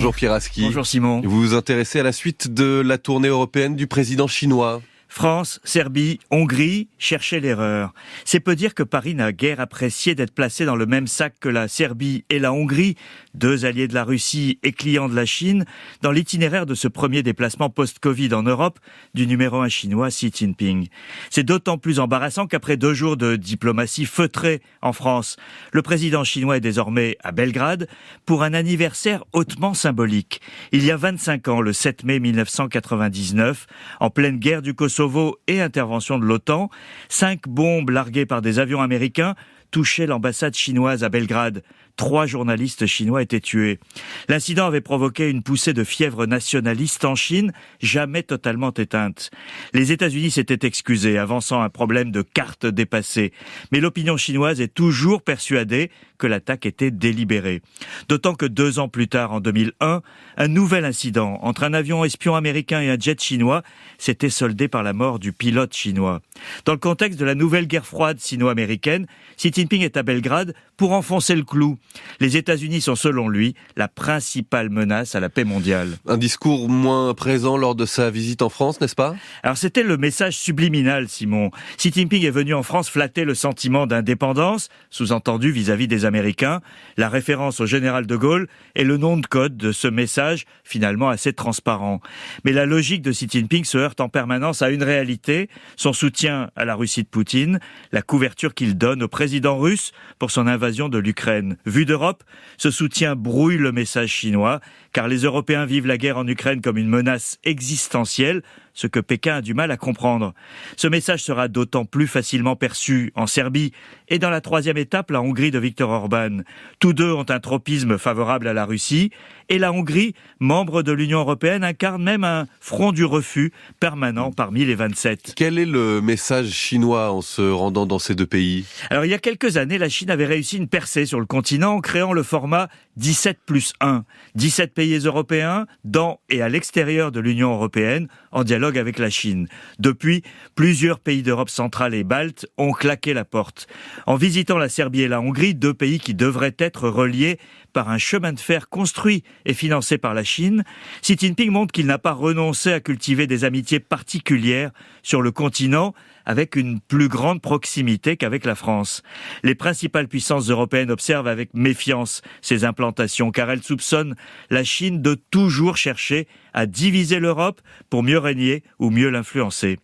Bonjour Pierre Aski. Bonjour Simon. Vous vous intéressez à la suite de la tournée européenne du président chinois. France, Serbie, Hongrie, cherchez l'erreur. C'est peu dire que Paris n'a guère apprécié d'être placé dans le même sac que la Serbie et la Hongrie, deux alliés de la Russie et clients de la Chine, dans l'itinéraire de ce premier déplacement post-Covid en Europe du numéro 1 chinois Xi Jinping. C'est d'autant plus embarrassant qu'après 2 jours de diplomatie feutrée en France, le président chinois est désormais à Belgrade pour un anniversaire hautement symbolique. Il y a 25 ans, le 7 mai 1999, en pleine guerre du Kosovo et intervention de l'OTAN, 5 bombes larguées par des avions américains touchaient l'ambassade chinoise à Belgrade. 3 journalistes chinois étaient tués. L'incident avait provoqué une poussée de fièvre nationaliste en Chine, jamais totalement éteinte. Les États-Unis s'étaient excusés, avançant un problème de carte dépassée. Mais l'opinion chinoise est toujours persuadée que l'attaque était délibérée. D'autant que 2 ans plus tard, en 2001, un nouvel incident entre un avion espion américain et un jet chinois s'était soldé par la mort du pilote chinois. Dans le contexte de la nouvelle guerre froide sino-américaine, Xi Jinping est à Belgrade pour enfoncer le clou. Les États-Unis sont, selon lui, la principale menace à la paix mondiale. Un discours moins présent lors de sa visite en France, n'est-ce pas ? Alors c'était le message subliminal, Simon. Xi Jinping est venu en France flatter le sentiment d'indépendance, sous-entendu vis-à-vis des Américains, la référence au général de Gaulle et le nom de code de ce message, finalement assez transparent. Mais la logique de Xi Jinping se heurte en permanence à une réalité, son soutien à la Russie de Poutine, la couverture qu'il donne au président russe pour son invasion de l'Ukraine. Vu d'Europe, ce soutien brouille le message chinois, car les Européens vivent la guerre en Ukraine comme une menace existentielle, ce que Pékin a du mal à comprendre. Ce message sera d'autant plus facilement perçu en Serbie et dans la 3e étape, la Hongrie de Viktor Orban. Tous deux ont un tropisme favorable à la Russie et la Hongrie, membre de l'Union européenne, incarne même un front du refus permanent parmi les 27. Quel est le message chinois en se rendant dans ces 2 pays ? Alors il y a quelques années, la Chine avait réussi une percée sur le continent en créant le format 17+1. 17 pays européens dans et à l'extérieur de l'Union européenne en dialogue avec la Chine. Depuis, plusieurs pays d'Europe centrale et balte ont claqué la porte. En visitant la Serbie et la Hongrie, 2 pays qui devraient être reliés par un chemin de fer construit et financé par la Chine, Xi Jinping montre qu'il n'a pas renoncé à cultiver des amitiés particulières sur le continent avec une plus grande proximité qu'avec la France. Les principales puissances européennes observent avec méfiance ces implantations car elles soupçonnent la Chine de toujours chercher à diviser l'Europe pour mieux régner ou mieux l'influencer.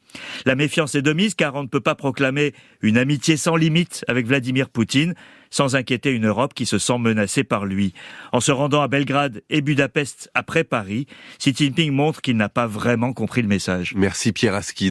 La méfiance est de mise car on ne peut pas proclamer une amitié sans limite avec Vladimir Poutine sans inquiéter une Europe qui se sent menacée par lui. En se rendant à Belgrade et Budapest après Paris, Xi Jinping montre qu'il n'a pas vraiment compris le message. Merci Pierre Aski.